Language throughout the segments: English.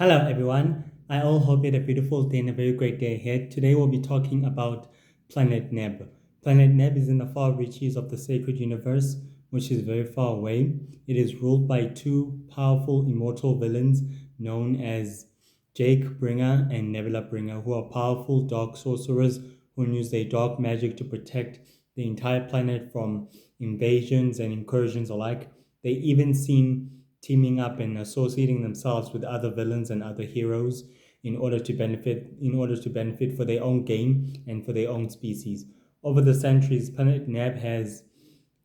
Hello, everyone. I all hope you had a beautiful day and a very great day ahead. Today, we'll be talking about Planet Neb. Planet Neb is in the far reaches of the sacred universe, which is very far away. It is ruled by two powerful immortal villains known as Jake Bringer and Nebula Bringer, who are powerful dark sorcerers who use their dark magic to protect the entire planet from invasions and incursions alike. They even seen teaming up and associating themselves with other villains and other heroes in order to benefit for their own gain and for their own species. Over the centuries, Planet Nab has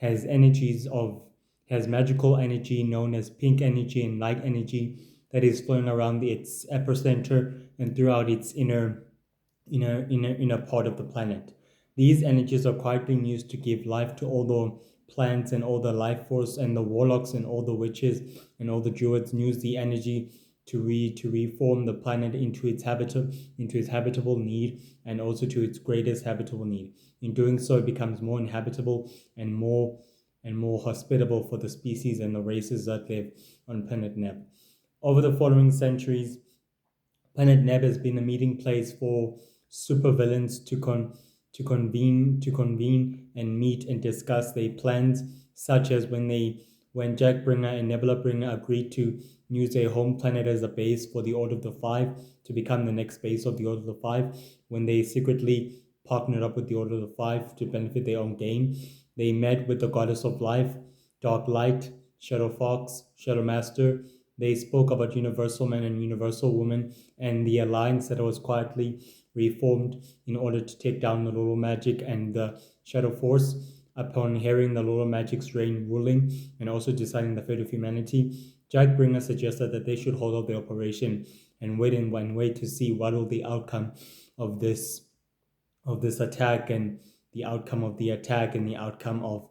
energies of has magical energy known as pink energy and light energy that is flowing around its epicenter and throughout its inner part of the planet. These energies are quite being used to give life to all the plants and all the life force, and the warlocks and all the witches and all the druids use the energy to reform the planet into its habitable need, and also to its greatest habitable need. In doing so, it becomes more inhabitable and more hospitable for the species and the races that live on planet Neb. Over the following centuries, Planet Neb has been a meeting place for supervillains to convene and meet and discuss their plans, such as when Jackbringer and Nebula Bringer agreed to use their home planet as a base for the Order of the Five to become the next base of the Order of the Five, when they secretly partnered up with the Order of the Five to benefit their own gain. They met with the Goddess of Life, Dark Light, Shadow Fox, Shadow Master. They spoke about Universal Man and Universal Woman and the alliance that was quietly reformed in order to take down the Lolo Magic and the Shadow Force. Upon hearing the Lolo Magic's reign ruling and also deciding the fate of humanity, Jack Bringer suggested that they should hold off the operation and wait to see what will the outcome of this attack, and the outcome of the attack and the outcome of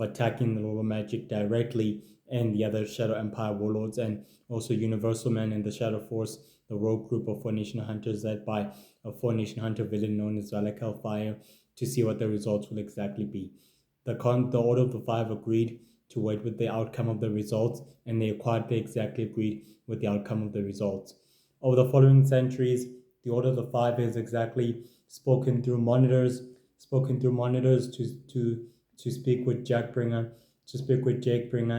attacking the Lolo Magic directly and the other Shadow Empire warlords, and also Universal Man and the Shadow Force, the rogue group of Four Nation Hunters led by a Four Nation Hunter villain known as Valak Hellfire, to see what the results will exactly be. The Order of the Five agreed to wait with the outcome of the results, and they quietly exactly agreed with the outcome of the results. Over the following centuries, the Order of the Five has exactly spoken through monitors to speak with Jake Bringer,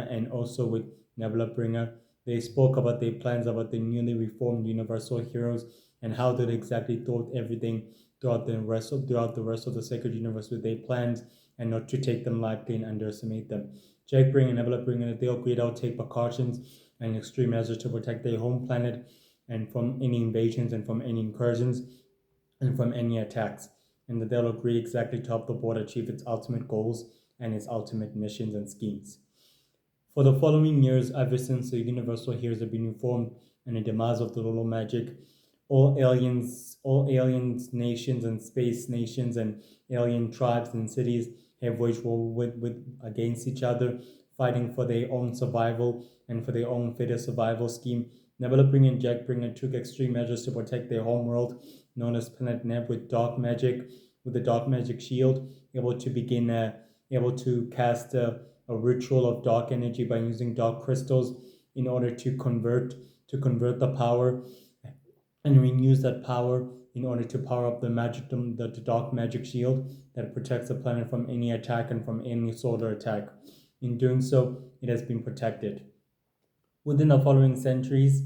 and also with Nebula Bringer. They spoke about their plans about the newly reformed Universal Heroes and how they exactly thought everything throughout the rest of the sacred universe with their plans, and not to take them lightly and underestimate them. Jake Bringer and Nebula Bringer, they agreed to take precautions and extreme measures to protect their home planet and from any invasions and from any incursions and from any attacks, and that they'll agree exactly to help the board achieve its ultimate goals and its ultimate missions and schemes. For the following years, ever since the Universal Heroes have been reformed and the demise of the Lolo Magic, all aliens, nations and space nations and alien tribes and cities have waged war with against each other, fighting for their own survival and for their own fittest survival scheme. Nebula Bringer and Jack Bringer took extreme measures to protect their homeworld, known as Planet Neb, with the dark magic shield, able to cast a ritual of dark energy by using dark crystals in order to convert the power, and we use that power in order to power up the dark magic shield that protects the planet from any attack and from any solar attack. In doing so, it has been protected. Within the following centuries,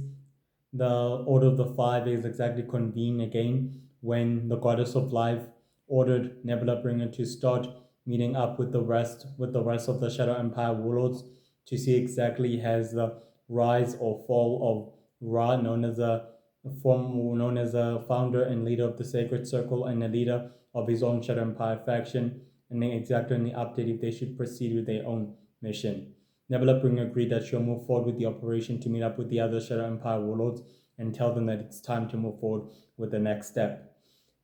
the Order of the Five is exactly convened again when the Goddess of Life ordered Nebula Bringer to start meeting up with the rest of the Shadow Empire warlords to see exactly has the rise or fall of Ra, known as a founder and leader of the Sacred Circle and a leader of his own Shadow Empire faction, and then exactly on the update if they should proceed with their own mission. Nebula Bringer agreed that she'll move forward with the operation to meet up with the other Shadow Empire warlords and tell them that it's time to move forward with the next step.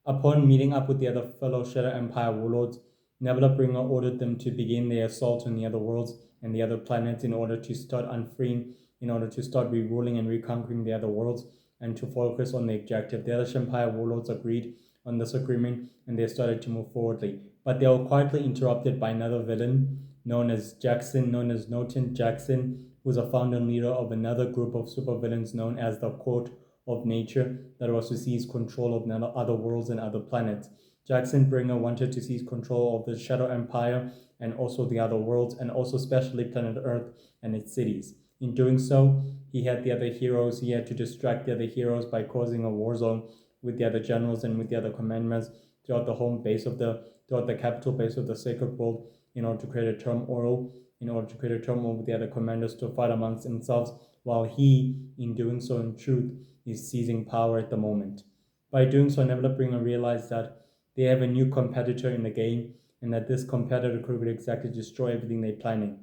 Upon meeting up with the other fellow Shadow Empire warlords, Nebula Bringer ordered them to begin their assault on the other worlds and the other planets in order to start reruling and reconquering the other worlds, and to focus on the objective. The other Empire warlords agreed on this agreement, and they started to move forwardly. But they were quietly interrupted by another villain known as Noten Jackson, who's a founder and leader of another group of supervillains known as the Court of nature that was to seize control of other worlds and other planets. Jackson Bringer wanted to seize control of the Shadow Empire and also the other worlds, and also especially planet Earth and its cities. In doing so, he had the other heroes, he had to distract the other heroes by causing a war zone with the other generals and with the other commanders throughout the home base of the throughout the capital base of the sacred world in order to create a turmoil with the other commanders to fight amongst themselves, while he, in doing so in truth, is seizing power at the moment. By doing so, Neverbringer realized that they have a new competitor in the game, and that this competitor could exactly destroy everything they're planning.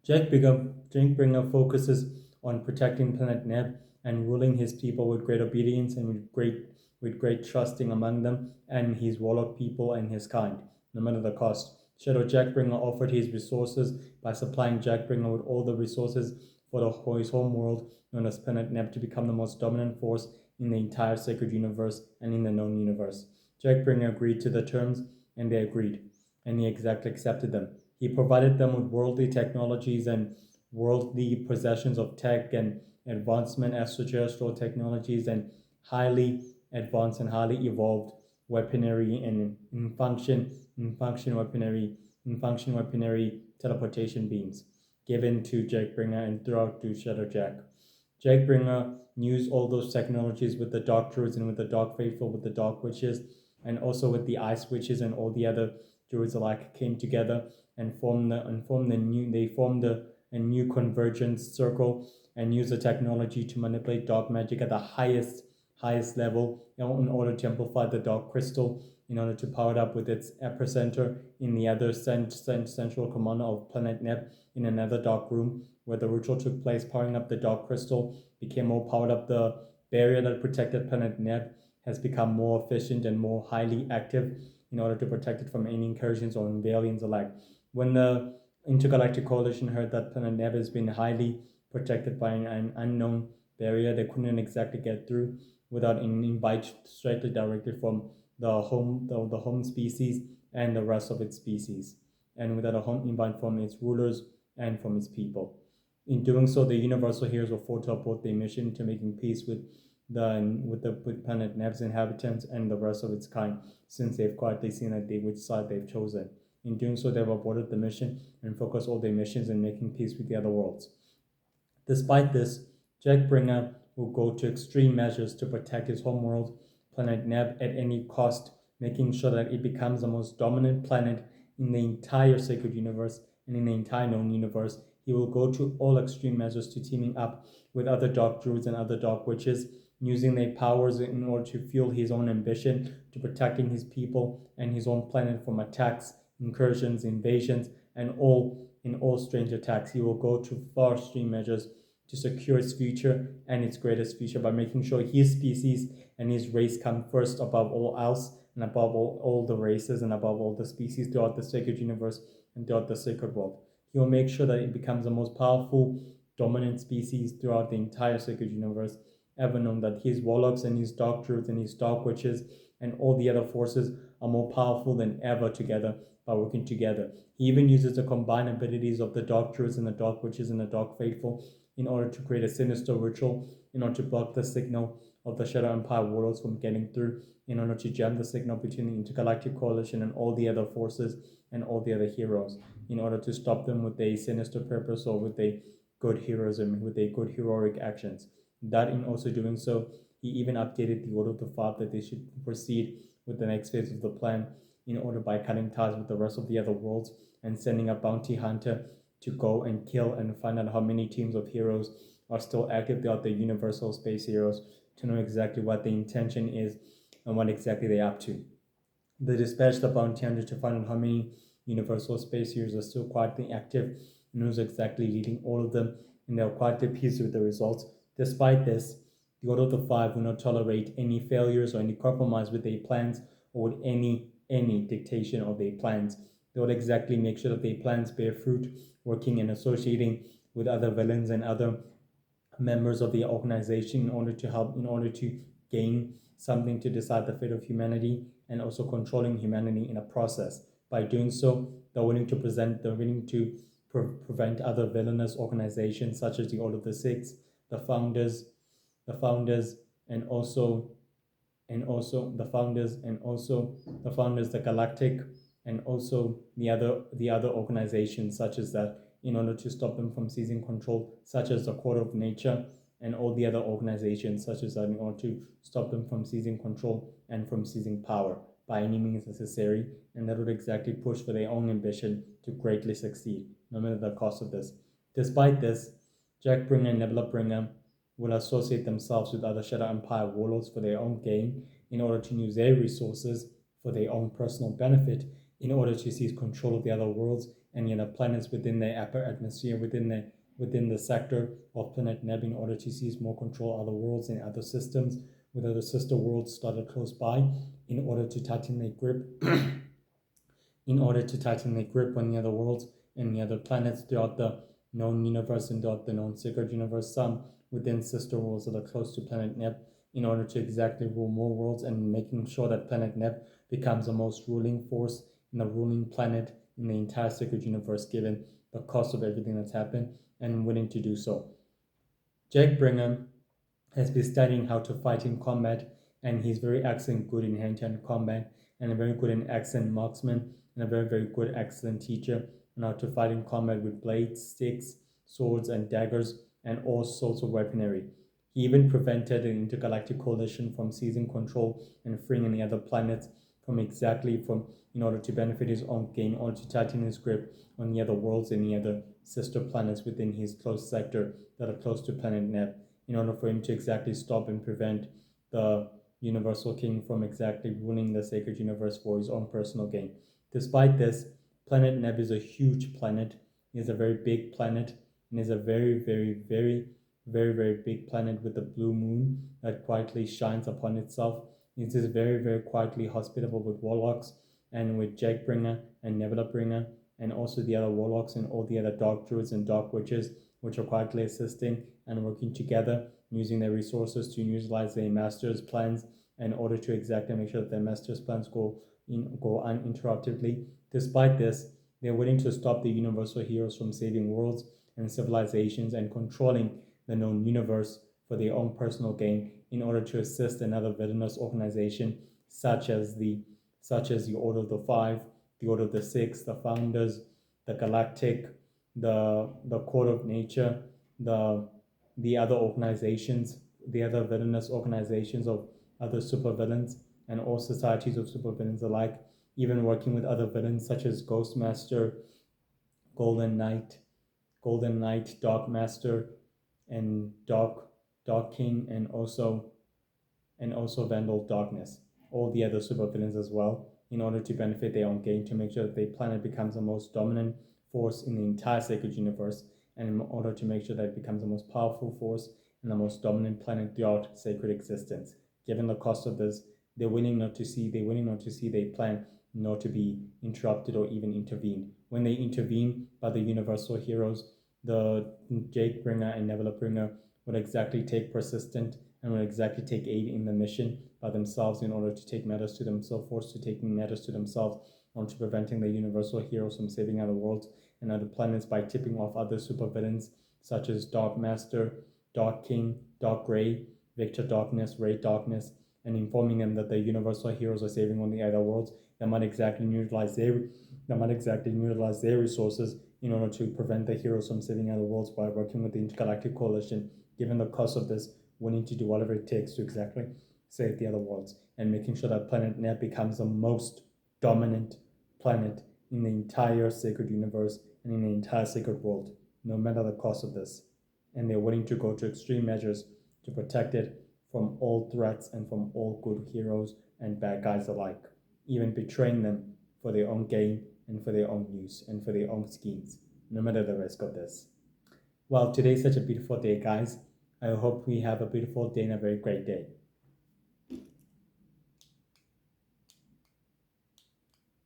Jakebringer focuses on protecting Planet Neb and ruling his people with great obedience and with great trusting among them and his warlock people and his kind, no matter the cost. Shadow Jackbringer offered his resources by supplying Jackbringer with all the resources for his home world, known as Planet Neb, to become the most dominant force in the entire sacred universe and in the known universe. Jackbringer agreed to the terms, and they agreed, and he exactly accepted them. He provided them with worldly technologies and worldly possessions of tech and advancement extraterrestrial technologies and highly advanced and highly evolved weaponry and in function weaponry teleportation beams given to Jakebringer and throughout to Shadow Jack. Jakebringer used all those technologies with the Dark Druids and with the Dark Faithful, with the Dark Witches, and also with the Ice Witches and all the other Druids alike came together and formed a new convergence circle and used the technology to manipulate dark magic at the highest level in order to amplify the dark crystal, in order to power it up with its epicenter in the other central commander of Planet Neb in another dark room where the ritual took place. Powering up the dark crystal became more powered up. The barrier that protected Planet Neb has become more efficient and more highly active in order to protect it from any incursions or invalians alike. When the Intergalactic Coalition heard that Planet Neb has been highly protected by an unknown barrier, they couldn't exactly get through without an invite straightly directly from the home species and the rest of its species, and without a home invite from its rulers and from its people. In doing so, the universal heroes were forced to abort their mission to making peace with Planet Neb's inhabitants and the rest of its kind, since they've quietly seen that which side they've chosen. In doing so, they've aborted the mission and focused all their missions in making peace with the other worlds. Despite this, Jackbringer will go to extreme measures to protect his homeworld, Planet Neb, at any cost, making sure that it becomes the most dominant planet in the entire sacred universe and in the entire known universe. He will go to all extreme measures to teaming up with other dark druids and other dark witches, using their powers in order to fuel his own ambition to protecting his people and his own planet from attacks, incursions, invasions, and all strange attacks. He will go to far extreme measures to secure its future and its greatest future by making sure his species and his race come first above all else and above all the races and above all the species throughout the sacred universe and throughout the sacred world. He will make sure that it becomes the most powerful, dominant species throughout the entire sacred universe ever known, that his warlocks and his dark druids and his dark witches and all the other forces are more powerful than ever together by working together. He even uses the combined abilities of the dark druids and the dark witches and the dark faithful in order to create a sinister ritual, in order to block the signal of the Shadow Empire warlords from getting through, in order to jam the signal between the Intergalactic Coalition and all the other forces and all the other heroes, in order to stop them with a sinister purpose or with a good heroism, with a good heroic actions. That in also doing so, he even updated the order of the Five that they should proceed with the next phase of the plan in order by cutting ties with the rest of the other worlds and sending a bounty hunter to go and kill and find out how many teams of heroes are still active throughout the Universal Space Heroes to know exactly what the intention is and what exactly they're up to. They dispatched the bounty hunter to find out how many Universal Space Heroes are still quietly active and who's exactly leading all of them, and they were quietly pleased with the results. Despite this, the Order of the Five will not tolerate any failures or any compromise with their plans or with any dictation of their plans. They will exactly make sure that their plans bear fruit, working and associating with other villains and other members of the organization in order to gain something to decide the fate of humanity and also controlling humanity in a process. By doing so, they're willing to prevent other villainous organizations such as the Order of the Six, the Founders, the founders, and also the founders, the galactic, and also the other organizations such as that, in order to stop them from seizing control, such as the Court of Nature, and all the other organizations such as that, in order to stop them from seizing control and from seizing power by any means necessary, and that would exactly push for their own ambition to greatly succeed, no matter the cost of this. Despite this, Jack Bringer and Nebula Bringer will associate themselves with other Shadow Empire warlords for their own gain, in order to use their resources for their own personal benefit, in order to seize control of the other worlds and the other planets within their upper atmosphere, within the sector of planet Neb, in order to seize more control of other worlds and other systems, with other sister worlds started close by, in order to tighten their grip on the other worlds and the other planets throughout the known universe and throughout the known sacred universe, some within sister worlds that are close to planet Neb, in order to exactly rule more worlds, and making sure that planet Neb becomes the most ruling force and the ruling planet in the entire sacred universe, given the cost of everything that's happened, and willing to do so. Jake Brigham has been studying how to fight in combat, and he's very excellent, good in hand-to-hand combat, and a very good and excellent marksman, and a very, very good, excellent teacher on how to fight in combat with blades, sticks, swords, and daggers, and all sorts of weaponry. He even prevented an intergalactic coalition from seizing control and freeing any other planets in order to benefit his own gain, in order to tighten his grip on the other worlds and the other sister planets within his close sector that are close to planet Neb, in order for him to exactly stop and prevent the Universal King from exactly ruling the sacred universe for his own personal gain. Despite this, planet Neb is a huge planet. It is a very big planet, and is a very, very, very, very, very big planet with a blue moon that quietly shines upon itself. It is very, very quietly hospitable with warlocks, and with Jagbringer and Nebula Bringer, and also the other warlocks and all the other dark druids and dark witches, which are quietly assisting and working together, using their resources to utilize their master's plans in order to exactly make sure that their master's plans go uninterruptedly. Despite this, they're willing to stop the universal heroes from saving worlds and civilizations and controlling the known universe for their own personal gain, in order to assist another villainous organization such as the Order of the Five, the Order of the Six, the Founders, the Galactic, the Court of Nature, the other organizations, the other villainous organizations of other supervillains, and all societies of supervillains alike, even working with other villains such as Ghostmaster, Golden Knight, Dark Master, and Dark King, and also Vandal Darkness, all the other supervillains as well, in order to benefit their own gain, to make sure that the planet becomes the most dominant force in the entire sacred universe, and in order to make sure that it becomes the most powerful force and the most dominant planet throughout sacred existence. Given the cost of this, they're willing not to see their plan not to be interrupted or even intervened. When they intervene by the universal heroes, the Jake Bringer and Nebula Bringer would exactly take persistent and will exactly take aid in the mission by themselves, in order to take matters to themselves, forced to taking matters to themselves, onto preventing the universal heroes from saving other worlds and other planets by tipping off other supervillains such as Dark Master, Dark King, Dark Ray, Victor Darkness, Ray Darkness, and informing them that the universal heroes are saving on the other worlds that might exactly utilize their resources in order to prevent the heroes from saving other worlds by working with the intergalactic coalition. Given the cost of this, we need to do whatever it takes to exactly save the other worlds, and making sure that planet Neb becomes the most dominant planet in the entire sacred universe and in the entire sacred world, no matter the cost of this. And they're willing to go to extreme measures to protect it from all threats and from all good heroes and bad guys alike, even betraying them for their own gain and for their own use and for their own schemes, no matter the risk of this. Well, today's such a beautiful day, guys. I hope we have a beautiful day and a very great day.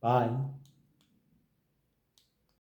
Bye.